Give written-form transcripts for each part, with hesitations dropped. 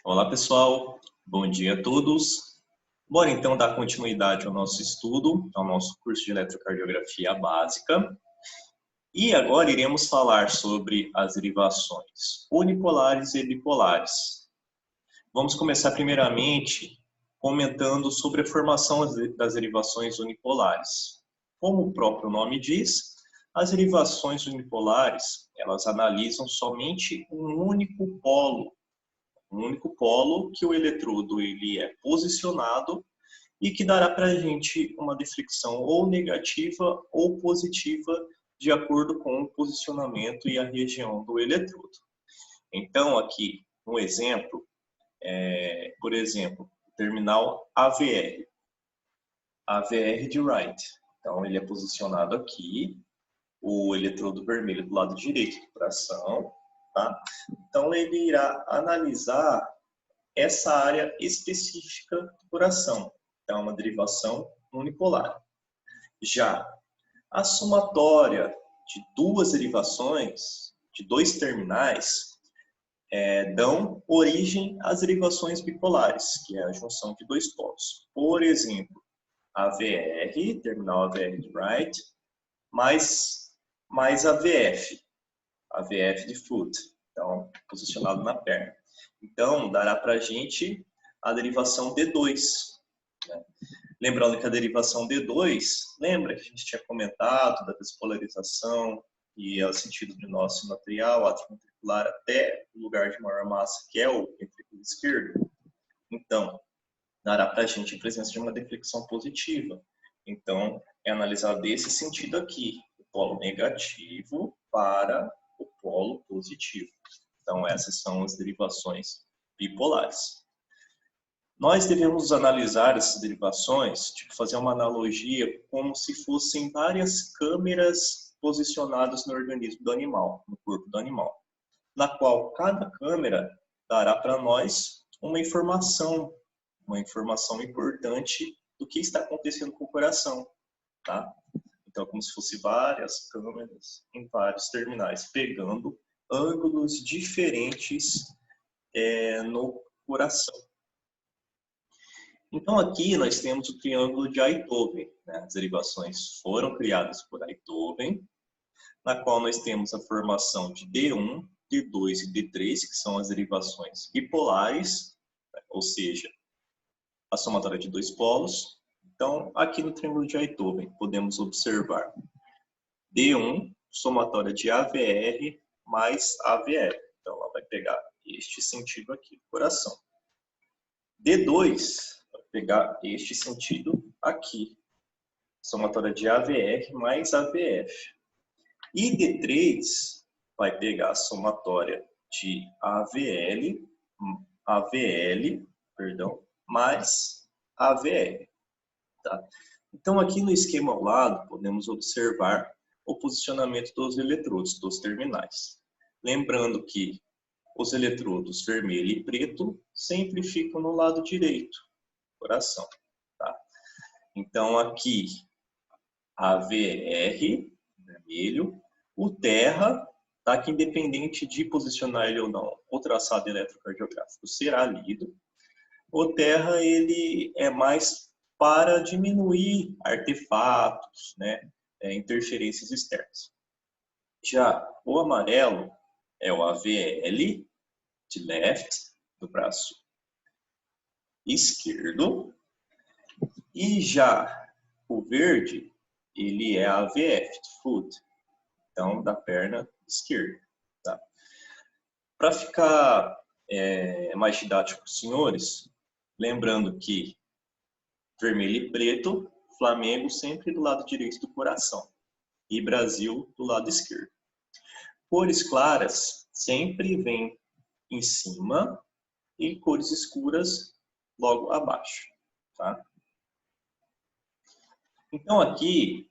Olá, pessoal. Bom dia a todos. Bora então dar continuidade ao nosso estudo, ao nosso curso de eletrocardiografia básica. E agora iremos falar sobre as derivações unipolares e bipolares. Vamos começar primeiramente comentando sobre a formação das derivações unipolares. Como o próprio nome diz, as derivações unipolares, elas analisam somente um único polo que o eletrodo ele é posicionado e que dará para a gente uma deflexão ou negativa ou positiva de acordo com o posicionamento e a região do eletrodo. Então, aqui, um exemplo, por exemplo, o terminal AVR. AVR de Wright. Então, ele é posicionado aqui, o eletrodo vermelho do lado direito do coração, tá? Então, ele irá analisar essa área específica do coração. Então, é uma derivação unipolar. Já a somatória de duas derivações, de dois terminais, dão origem às derivações bipolares, que é a junção de dois polos. Por exemplo, AVR, terminal AVR de Wright, mais AVF de foot, então posicionado na perna. Então, dará para a gente a derivação D2. Né? Lembrando que a derivação D2, lembra que a gente tinha comentado da despolarização e é o sentido de nó sinoatrial, atrioventricular até o lugar de maior massa, que é o ventrículo esquerdo. Então, dará para a gente a presença de uma deflexão positiva. Então, é analisado desse sentido aqui, o polo negativo para o polo positivo. Então, essas são as derivações bipolares. Nós devemos analisar essas derivações, fazer uma analogia como se fossem várias câmeras posicionadas no organismo do animal, no corpo do animal, na qual cada câmera dará para nós uma informação importante do que está acontecendo com o coração, tá? Então, como se fosse várias câmeras em vários terminais, pegando ângulos diferentes no coração. Então, aqui nós temos o triângulo de Einthoven. Né? As derivações foram criadas por Einthoven, na qual nós temos a formação de D1, D2 e D3, que são as derivações bipolares, né? Ou seja, a somatória de dois polos. Então, aqui no triângulo de Einthoven, podemos observar D1, somatória de AVR mais AVR. Então, ela vai pegar este sentido aqui do coração. D2 vai pegar este sentido aqui, somatória de AVR mais AVF. E D3 vai pegar a somatória de AVL mais AVR. Tá? Então, aqui no esquema ao lado, podemos observar o posicionamento dos eletrodos, dos terminais. Lembrando que os eletrodos vermelho e preto sempre ficam no lado direito do coração. Tá? Então, aqui, AVR, vermelho, o terra, tá? Que independente de posicionar ele ou não, o traçado eletrocardiográfico será lido. O terra, ele é mais para diminuir artefatos, né? Interferências externas. Já o amarelo é o AVL, de left, do braço esquerdo. E já o verde, ele é AVF, de foot, então da perna esquerda. Tá? Para ficar mais didático para os senhores, lembrando que vermelho e preto, Flamengo sempre do lado direito do coração e Brasil do lado esquerdo. Cores claras sempre vêm em cima e cores escuras logo abaixo. Tá? Então aqui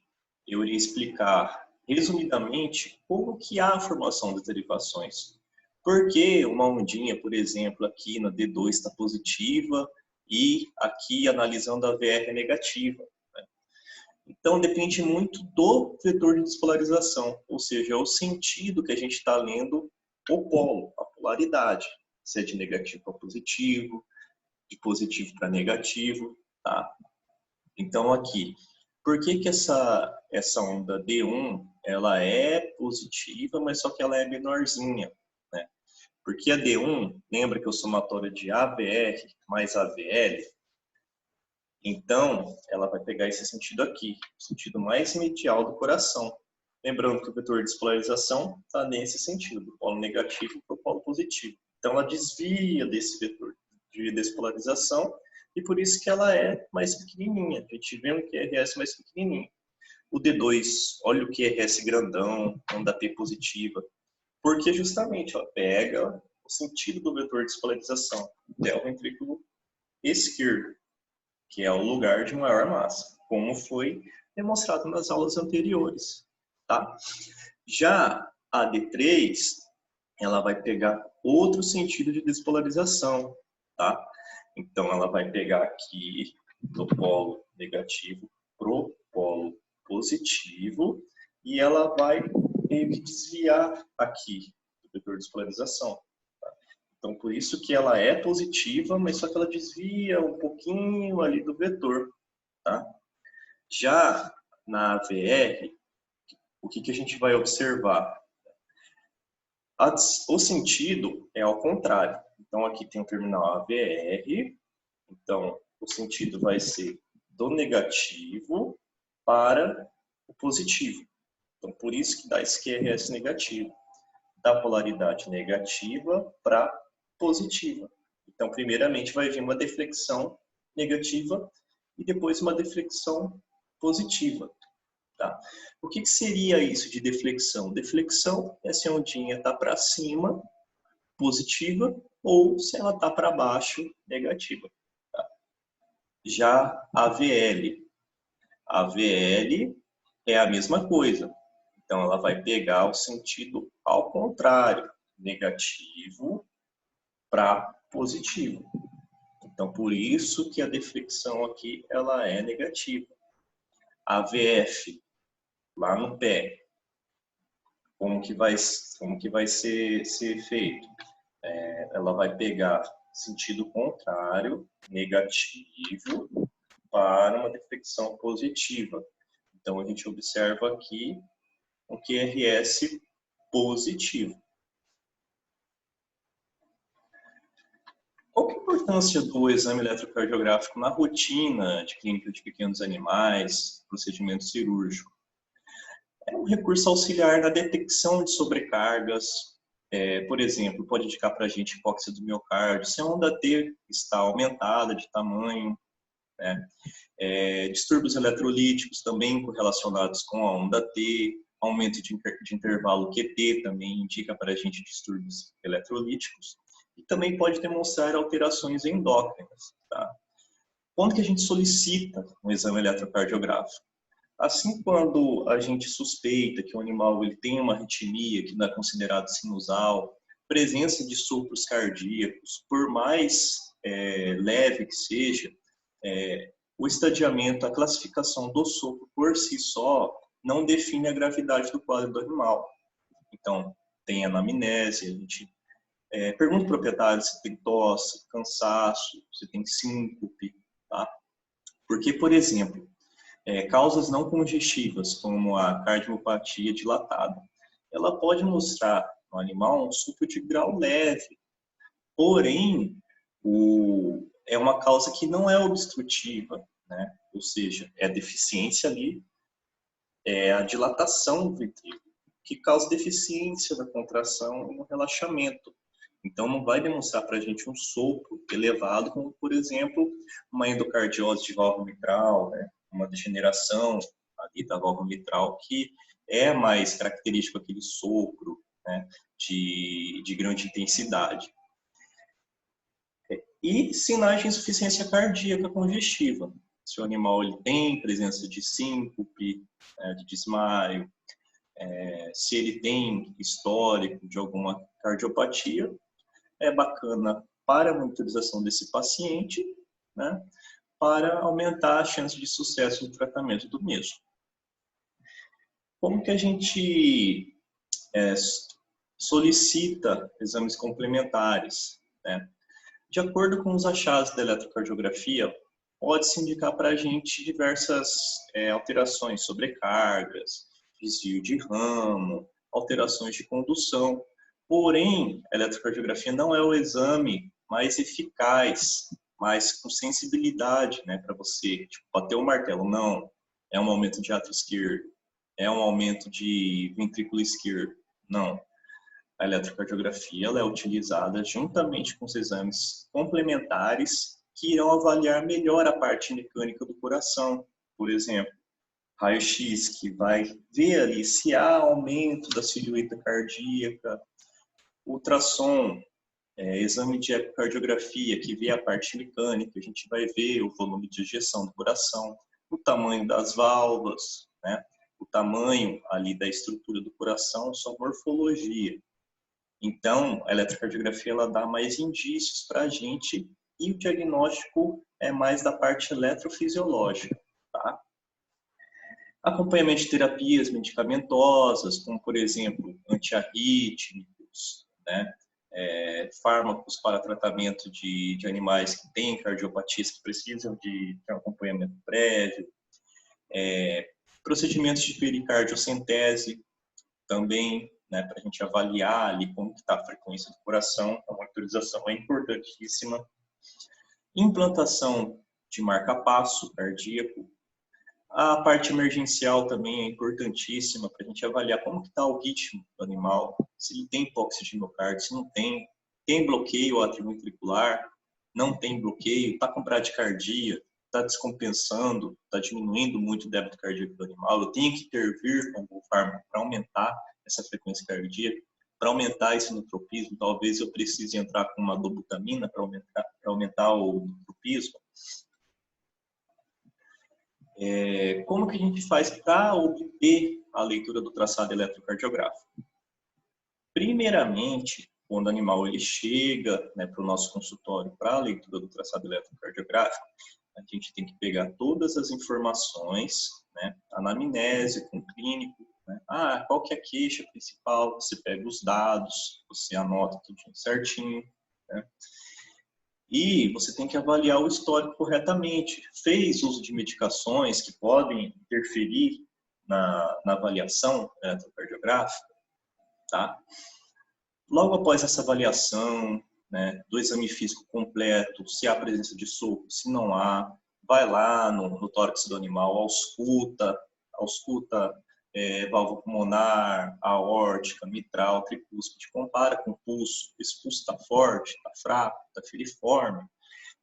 eu iria explicar resumidamente como que há a formação das derivações. Por que uma ondinha, por exemplo, aqui na D2 está positiva e aqui analisando a VR é negativa. Né? Então depende muito do vetor de despolarização, ou seja, é o sentido que a gente está lendo o polo, a polaridade, se é de negativo para positivo, de positivo para negativo, tá? Então aqui, por que que essa onda D1, ela é positiva, mas só que ela é menorzinha, né? Porque a D1, lembra que é o somatório de AVR mais AVL? Então, ela vai pegar esse sentido aqui, o sentido mais medial do coração. Lembrando que o vetor de despolarização está nesse sentido, do polo negativo para o polo positivo. Então, ela desvia desse vetor de despolarização e por isso que ela é mais pequenininha. A gente vê um QRS mais pequenininho. O D2, olha o QRS grandão, onda P positiva. Porque justamente ó, pega o sentido do vetor de despolarização, del ventrículo esquerdo, que é o lugar de maior massa, como foi demonstrado nas aulas anteriores, tá? Já a D3, ela vai pegar outro sentido de despolarização, tá? Então, ela vai pegar aqui do polo negativo pro polo positivo e ela vai meio que desviar aqui do vetor de despolarização. Então, por isso que ela é positiva, mas só que ela desvia um pouquinho ali do vetor, tá? Já na AVR, o que que a gente vai observar? O sentido é ao contrário. Então, aqui tem o terminal AVR, então o sentido vai ser do negativo para o positivo. Então, por isso que dá esse QRS negativo. Da polaridade negativa para positiva. Então, primeiramente, vai vir uma deflexão negativa e depois uma deflexão positiva. Tá? O que seria isso de deflexão? Deflexão é se a ondinha está para cima, positiva, ou se ela está para baixo, negativa. Tá? Já a VL. A VL é a mesma coisa. Então, ela vai pegar o sentido ao contrário, negativo para positivo. Então, por isso que a deflexão aqui ela é negativa. A VF, lá no pé, como que vai ser feito? Ela vai pegar sentido contrário, negativo, para uma deflexão positiva. Então, a gente observa aqui um QRS positivo. Qual que é a importância do exame eletrocardiográfico na rotina de clínica de pequenos animais, procedimento cirúrgico? É um recurso auxiliar na detecção de sobrecargas. Por exemplo, pode indicar para a gente hipóxia do miocárdio, se a onda T está aumentada de tamanho, né? Distúrbios eletrolíticos também correlacionados com a onda T, aumento de intervalo QT também indica para a gente distúrbios eletrolíticos. E também pode demonstrar alterações endócrinas. Tá? Quando que a gente solicita um exame eletrocardiográfico? Assim, quando a gente suspeita que o animal ele tem uma arritmia que não é considerado sinusal, presença de sopros cardíacos, por mais leve que seja, o estadiamento, a classificação do sopro por si só não define a gravidade do quadro do animal. Então, tem anamnese, a gente pergunta ao proprietário se tem tosse, cansaço, se tem síncope, tá? Porque, por exemplo, causas não congestivas, como a cardiomiopatia dilatada, ela pode mostrar no animal um sopro de grau leve, porém, é uma causa que não é obstrutiva, né? Ou seja, é a deficiência ali, é a dilatação do ventrículo, que causa deficiência da contração e no relaxamento. Então, não vai demonstrar para a gente um sopro elevado, como, por exemplo, uma endocardiose de válvula mitral, né? Uma degeneração ali da válvula mitral, que é mais característico aquele sopro, né? de grande intensidade. E sinais de insuficiência cardíaca congestiva. Se o animal ele tem presença de síncope, de desmaio, se ele tem histórico de alguma cardiopatia, é bacana para a monitorização desse paciente, né, para aumentar a chance de sucesso no tratamento do mesmo. Como que a gente solicita exames complementares? né? De acordo com os achados da eletrocardiografia, pode-se indicar para a gente diversas alterações, sobrecargas, desvio de ramo, alterações de condução. Porém, a eletrocardiografia não é o exame mais eficaz, mais com sensibilidade, né, para você bater o martelo. Não, é um aumento de átrio esquerdo, é um aumento de ventrículo esquerdo. Não. A eletrocardiografia ela é utilizada juntamente com os exames complementares que irão avaliar melhor a parte mecânica do coração. Por exemplo, raio-x, que vai ver ali se há aumento da silhueta cardíaca, ultrassom, exame de ecocardiografia, que vê a parte mecânica, a gente vai ver o volume de ejeção do coração, o tamanho das válvulas, né? O tamanho ali da estrutura do coração, sua morfologia. Então, a eletrocardiografia ela dá mais indícios para a gente e o diagnóstico é mais da parte eletrofisiológica, tá? Acompanhamento de terapias medicamentosas, como, por exemplo, antiarrítmicos, né? Fármacos para tratamento de animais que têm cardiopatias que precisam de um acompanhamento prévio, procedimentos de pericardiocentese também, né, para a gente avaliar ali como está a frequência do coração, a monitorização é importantíssima. Implantação de marca-passo cardíaco. A parte emergencial também é importantíssima para a gente avaliar como está o ritmo do animal, se ele tem hipóxia de miocárdio, se não tem, tem bloqueio atrioventricular, não tem bloqueio, está com bradicardia, está descompensando, está diminuindo muito o débito cardíaco do animal, eu tenho que intervir com o fármaco para aumentar essa frequência cardíaca, para aumentar esse nootropismo, talvez eu precise entrar com uma dobutamina para aumentar o nootropismo. Como que a gente faz para obter a leitura do traçado eletrocardiográfico? Primeiramente, quando o animal ele chega, né, para o nosso consultório para a leitura do traçado eletrocardiográfico, a gente tem que pegar todas as informações, né, anamnese com o clínico, né, qual que é a queixa principal, você pega os dados, você anota tudo certinho, né, e você tem que avaliar o histórico corretamente. Fez uso de medicações que podem interferir na avaliação eletrocardiográfica, tá? Logo após essa avaliação, né, do exame físico completo, se há presença de sopro, se não há, vai lá no tórax do animal, ausculta válvula pulmonar, aórtica, mitral, tricúspide, compara com o pulso, esse pulso está forte, está fraco, está filiforme.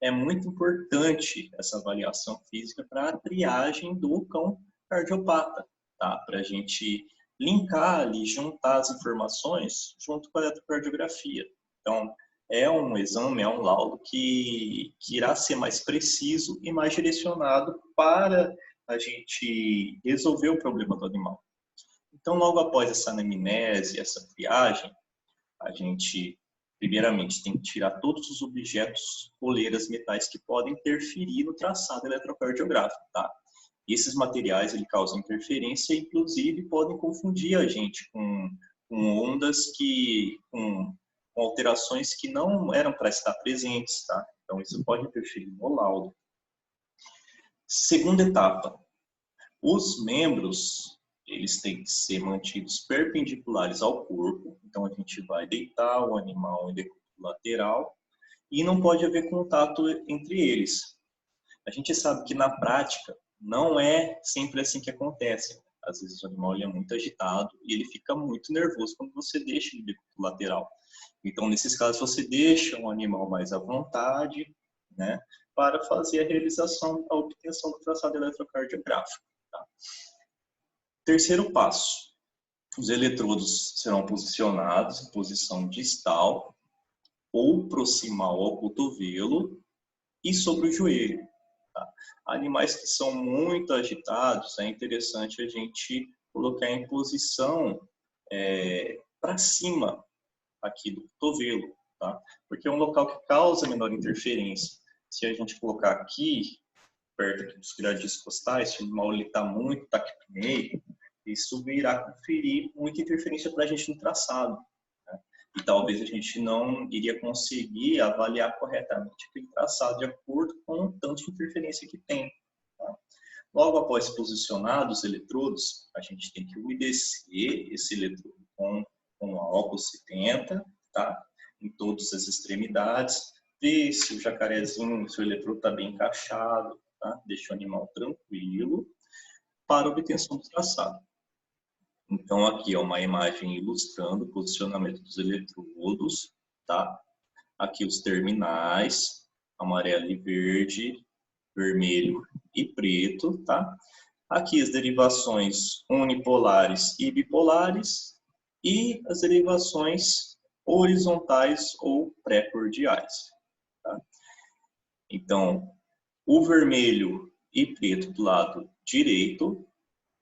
É muito importante essa avaliação física para a triagem do cão cardiopata, tá? Para a gente linkar ali, juntar as informações junto com a eletrocardiografia. Então, é um exame, é um laudo que irá ser mais preciso e mais direcionado para a gente resolver o problema do animal. Então, logo após essa anamnese, essa triagem, a gente, primeiramente, tem que tirar todos os objetos, coleiras, metais que podem interferir no traçado eletrocardiográfico, tá? E esses materiais, ele causam interferência e, inclusive, podem confundir a gente com ondas com alterações que não eram para estar presentes, tá? Então, isso pode interferir no laudo. Segunda etapa, os membros, eles têm que ser mantidos perpendiculares ao corpo, então a gente vai deitar o animal em decúbito lateral e não pode haver contato entre eles. A gente sabe que na prática não é sempre assim que acontece. Às vezes o animal ele é muito agitado e ele fica muito nervoso quando você deixa ele em decúbito lateral. Então, nesses casos, você deixa o animal mais à vontade, né, para fazer a realização, a obtenção do traçado eletrocardiográfico. Tá? Terceiro passo, os eletrodos serão posicionados em posição distal ou proximal ao cotovelo e sobre o joelho. Tá? Animais que são muito agitados, é interessante a gente colocar em posição para cima aqui do cotovelo, tá? Porque é um local que causa menor interferência. Se a gente colocar aqui, perto aqui dos gradis costais, se o animal está muito taquipneio, isso irá conferir muita interferência para a gente no traçado, né? E talvez a gente não iria conseguir avaliar corretamente aquele traçado de acordo com o tanto de interferência que tem. Tá? Logo após posicionar os eletrodos, a gente tem que umedecer esse eletrodo com álcool 70, tá? Em todas as extremidades, ver se o jacarezinho, se o eletrodo está bem encaixado, tá? Deixa o animal tranquilo para a obtenção do traçado. Então, aqui é uma imagem ilustrando o posicionamento dos eletrodos, tá? Aqui os terminais, amarelo e verde, vermelho e preto, tá? Aqui as derivações unipolares e bipolares e as derivações horizontais ou pré-cordiais, tá? Então, o vermelho e preto do lado direito,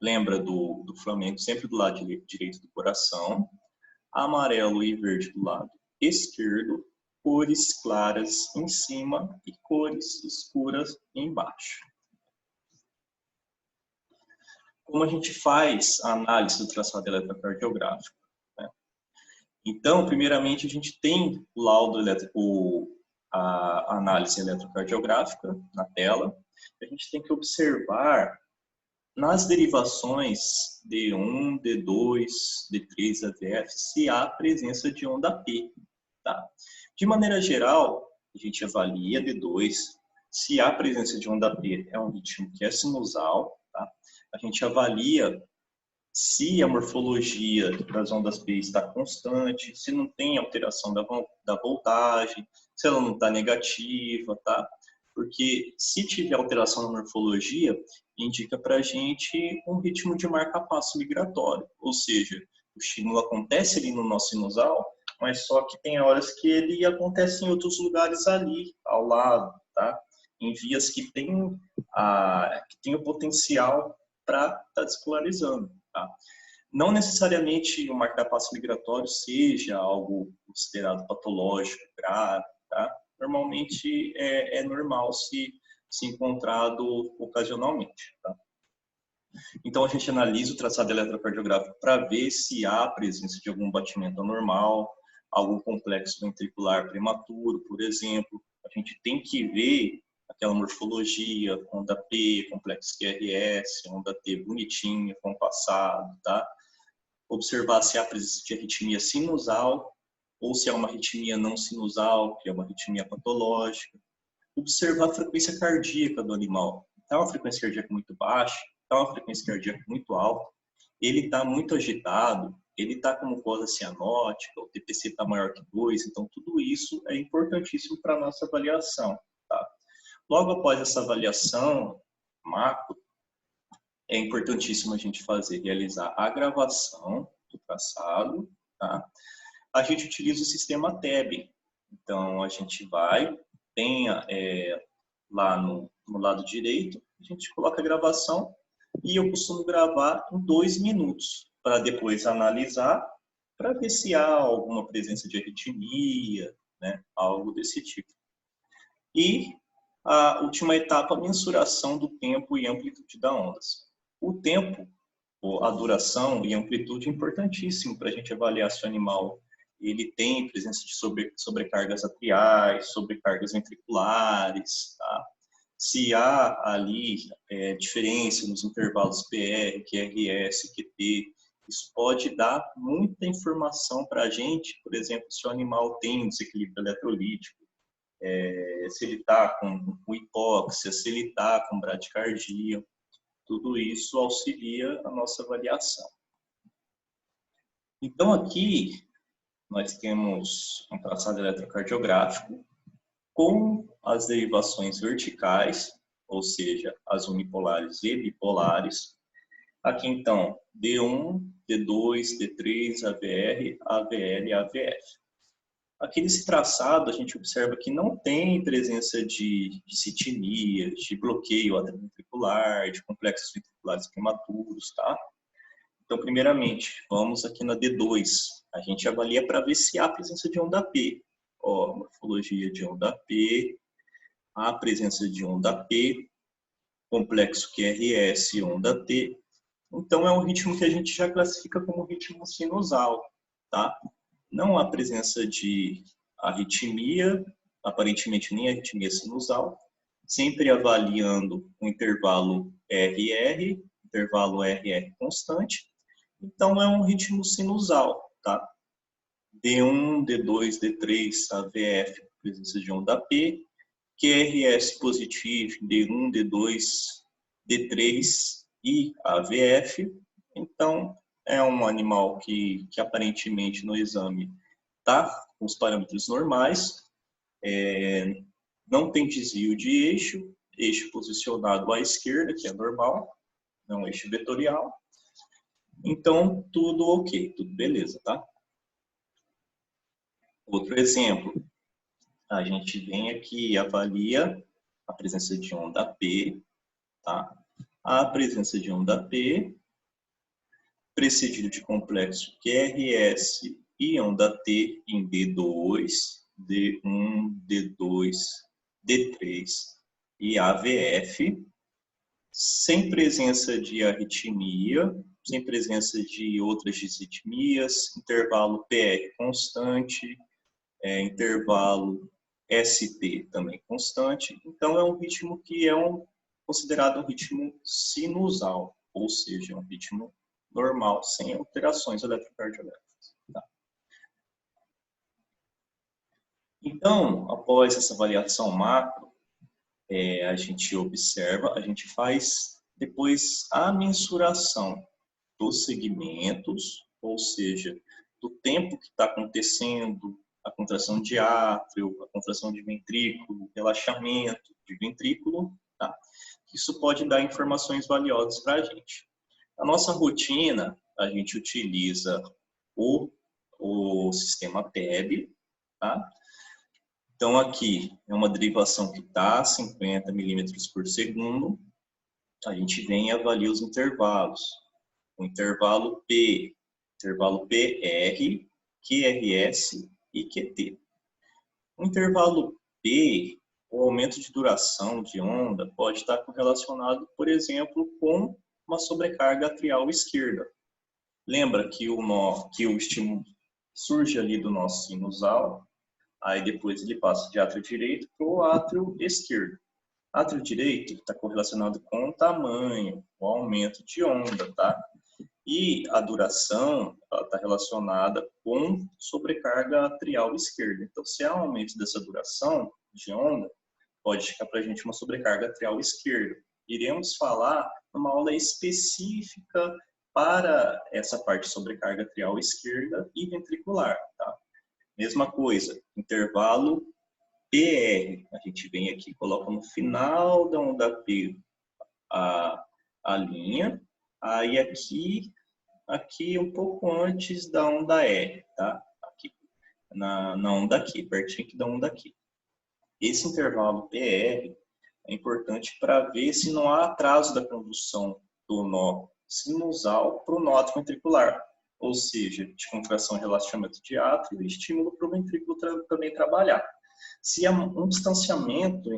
lembra do Flamengo, sempre do lado direito do coração, amarelo e verde do lado esquerdo, cores claras em cima e cores escuras embaixo. Como a gente faz a análise do traçado eletrocardiográfico? Né? Então, primeiramente, a gente tem o laudo a análise eletrocardiográfica na tela. A gente tem que observar nas derivações D1, D2, D3, AVF, se há presença de onda P. Tá? De maneira geral, a gente avalia D2, se há presença de onda P, é um ritmo que é sinusal. Tá? A gente avalia se a morfologia das ondas P está constante, se não tem alteração da voltagem, se ela não está negativa, tá? Porque se tiver alteração na morfologia, indica para a gente um ritmo de marca-passo migratório, ou seja, o estímulo acontece ali no nosso sinusal, mas só que tem horas que ele acontece em outros lugares ali, ao lado, tá? Em vias que tem o potencial para estar despolarizando. Tá? Não necessariamente o marca-passo migratório seja algo considerado patológico, grave. Tá? Normalmente é normal se encontrado ocasionalmente. Tá? Então a gente analisa o traçado eletrocardiográfico para ver se há presença de algum batimento anormal, algum complexo ventricular prematuro, por exemplo. A gente tem que ver aquela morfologia, onda P, complexo QRS, onda T bonitinha, compassado, tá? Observar se há presença de arritmia sinusal ou se é uma arritmia não sinusal, que é uma arritmia patológica. Observar a frequência cardíaca do animal. Está uma frequência cardíaca muito baixa, está uma frequência cardíaca muito alta, ele está muito agitado, ele está com mucosa cianótica, o TPC está maior que 2, então tudo isso é importantíssimo para a nossa avaliação. Tá? Logo após essa avaliação macro, é importantíssimo a gente realizar a gravação do traçado. Tá? A gente utiliza o sistema TEB. Então, a gente tem lá no lado direito, a gente coloca a gravação e eu costumo gravar em 2 minutos, para depois analisar, para ver se há alguma presença de arritmia, né? Algo desse tipo. E a última etapa, a mensuração do tempo e amplitude das ondas. O tempo, a duração e a amplitude é importantíssimo para a gente avaliar se o animal ele tem presença de sobrecargas atriais, sobrecargas ventriculares, tá? Se há ali diferença nos intervalos PR, QRS, QT, isso pode dar muita informação para a gente, por exemplo, se o animal tem desequilíbrio eletrolítico, se ele está com hipóxia, se ele está com bradicardia, tudo isso auxilia a nossa avaliação. Então aqui nós temos um traçado eletrocardiográfico com as derivações verticais, ou seja, as unipolares e bipolares. Aqui então, D1, D2, D3, AVR, AVL e AVF. Aqui nesse traçado, a gente observa que não tem presença de citimia, de bloqueio atrioventricular, de complexos ventriculares prematuros, tá? Então, primeiramente, vamos aqui na D2. A gente avalia para ver se há presença de onda P. Ó, morfologia de onda P, há presença de onda P, complexo QRS, onda T. Então, é um ritmo que a gente já classifica como ritmo sinusal, tá? Não há presença de arritmia, aparentemente nem arritmia sinusal, sempre avaliando o intervalo RR, intervalo RR constante. Então, é um ritmo sinusal, tá? D1, D2, D3, AVF, presença de onda P, QRS positivo, D1, D2, D3 e AVF. Então, é um animal que aparentemente no exame está com os parâmetros normais, não tem desvio de eixo posicionado à esquerda, que é normal, não eixo vetorial. Então, tudo ok, tudo beleza, tá? Outro exemplo, a gente vem aqui e avalia a presença de onda P, tá? A presença de onda P, precedido de complexo QRS e onda T em D2, D1, D2, D3 e AVF, sem presença de arritmia, sem presença de outras disritmias, intervalo PR constante, intervalo ST também constante. Então, é um ritmo que é considerado um ritmo sinusal, ou seja, um ritmo normal, sem alterações eletrocardiográficas. Tá? Então, após essa avaliação macro, a gente observa, a gente faz depois a mensuração dos segmentos, ou seja, do tempo que está acontecendo a contração de átrio, a contração de ventrículo, relaxamento de ventrículo, tá? Isso pode dar informações valiosas para a gente. A nossa rotina, a gente utiliza o sistema PEB, tá? Então, aqui é uma derivação que está a 50 milímetros por segundo. A gente vem e avalia os intervalos. O intervalo P, intervalo PR, QRS e QT. O intervalo P, o aumento de duração de onda, pode estar correlacionado, por exemplo, com uma sobrecarga atrial esquerda. Lembra que o estímulo surge ali do nosso sinusal, aí depois ele passa de átrio direito para o átrio esquerdo. Átrio direito está correlacionado com o tamanho, o aumento de onda, tá? E a duração está relacionada com sobrecarga atrial esquerda. Então, se há um aumento dessa duração de onda, pode ficar para a gente uma sobrecarga atrial esquerda. Iremos falar numa aula específica para essa parte de sobrecarga atrial esquerda e ventricular, tá? Mesma coisa, intervalo PR. A gente vem aqui, coloca no final da onda P a linha, aí aqui um pouco antes da onda R, tá? Aqui, na onda aqui, pertinho aqui da onda aqui. Esse intervalo PR é importante para ver se não há atraso da condução do nó sinusal para o nó ventricular, ou seja, de contração e relaxamento de átrio e estímulo para o ventrículo também trabalhar. Se há um distanciamento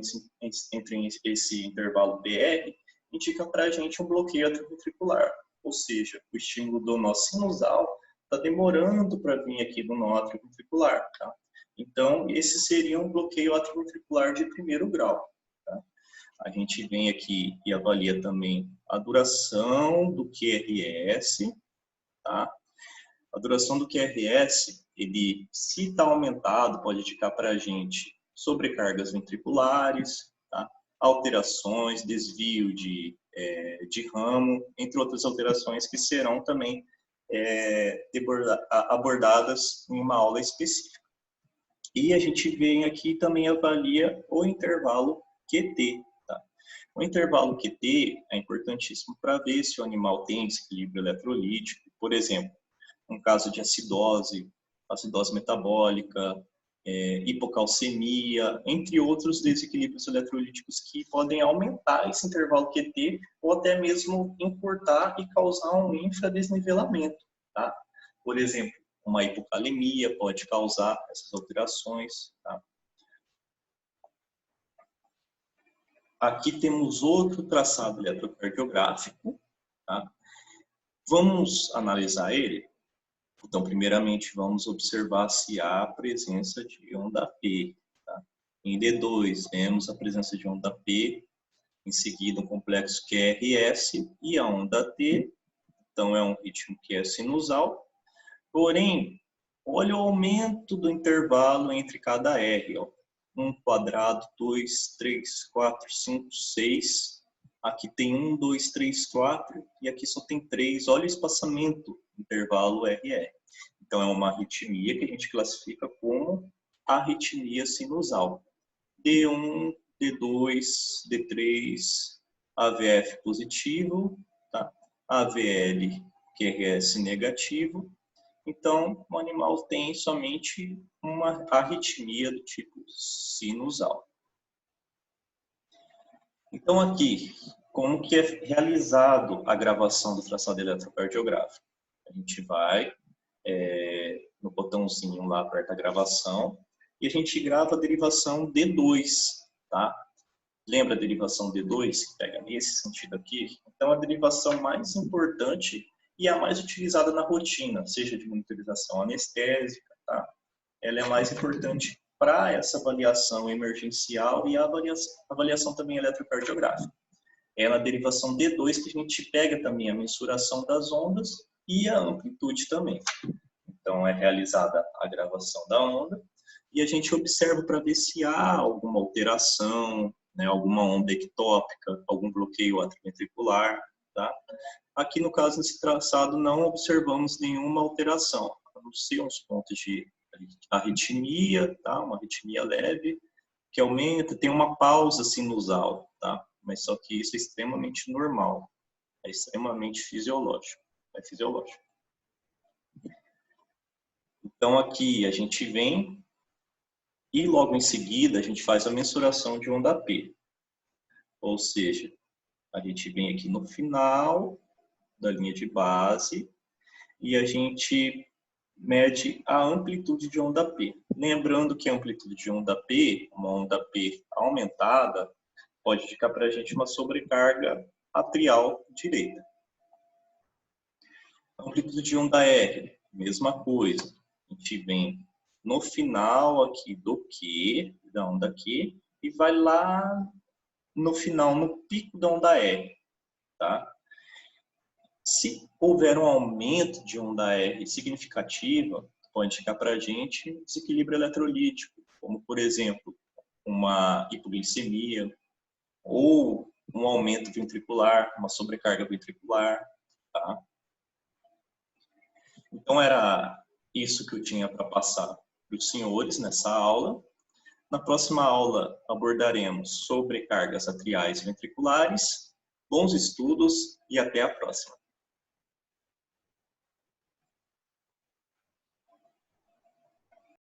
entre esse intervalo PR, indica para a gente um bloqueio atrioventricular, ou seja, o estímulo do nó sinusal está demorando para vir aqui do nó atrioventricular, tá? Então, esse seria um bloqueio atrioventricular de primeiro grau, tá? A gente vem aqui e avalia também a duração do QRS, tá? A duração do QRS, ele, se está aumentado, pode indicar para a gente sobrecargas ventriculares, tá? Alterações, desvio de ramo, entre outras alterações que serão também abordadas em uma aula específica. E a gente vem aqui e também avalia o intervalo QT. Tá? O intervalo QT é importantíssimo para ver se o animal tem desequilíbrio eletrolítico, por exemplo, um caso de acidose metabólica, hipocalcemia, entre outros desequilíbrios eletrolíticos que podem aumentar esse intervalo QT ou até mesmo encurtar e causar um infradesnivelamento, tá? Por exemplo, uma hipocalemia pode causar essas alterações, tá? Aqui temos outro traçado eletrocardiográfico, tá? Vamos analisar ele? Então, primeiramente, vamos observar se há a presença de onda P. Tá? Em D2, vemos a presença de onda P, em seguida um complexo QRS e a onda T. Então, é um ritmo que é sinusal. Porém, olha o aumento do intervalo entre cada R. Ó. 1 quadrado, 2, 3, 4, 5, 6. Aqui tem 1, 2, 3, 4. E aqui só tem 3. Olha o espaçamento do intervalo RR. Então, é uma arritmia que a gente classifica como arritmia sinusal. D1, D2, D3, AVF positivo, tá? AVL, QRS negativo. Então, o animal tem somente uma arritmia do tipo sinusal. Então, aqui, como que é realizado a gravação do traçado eletrocardiográfico? A gente vai no botãozinho lá, aperta a gravação, e a gente grava a derivação D2, tá? Lembra a derivação D2, que pega nesse sentido aqui? Então, a derivação mais importante e a mais utilizada na rotina, seja de monitorização anestésica, tá? Ela é a mais importante para essa avaliação emergencial e a avaliação também eletrocardiográfica. É na derivação D2 que a gente pega também a mensuração das ondas e a amplitude também. Então, é realizada a gravação da onda e a gente observa para ver se há alguma alteração, né, alguma onda ectópica, algum bloqueio atrioventricular, tá? Aqui, no caso, nesse traçado, não observamos nenhuma alteração, a não ser uns pontos de arritmia, tá? Uma arritmia leve, que aumenta, tem uma pausa sinusal, tá? Mas só que isso é extremamente normal, é extremamente fisiológico, é fisiológico. Então, aqui a gente vem e logo em seguida a gente faz a mensuração de onda P. Ou seja, a gente vem aqui no final da linha de base e a gente mede a amplitude de onda P. Lembrando que a amplitude de onda P, uma onda P aumentada, pode ficar para a gente uma sobrecarga atrial direita. A amplitude de onda R, mesma coisa. A gente vem no final aqui do Q, da onda Q, e vai lá no final, no pico da onda R, tá? Se houver um aumento de onda R significativa, pode indicar para a gente desequilíbrio eletrolítico, como, por exemplo, uma hipoglicemia ou um aumento ventricular, uma sobrecarga ventricular, tá? Então, era isso que eu tinha para passar para os senhores nessa aula. Na próxima aula, abordaremos sobrecargas atriais ventriculares. Bons estudos e até a próxima.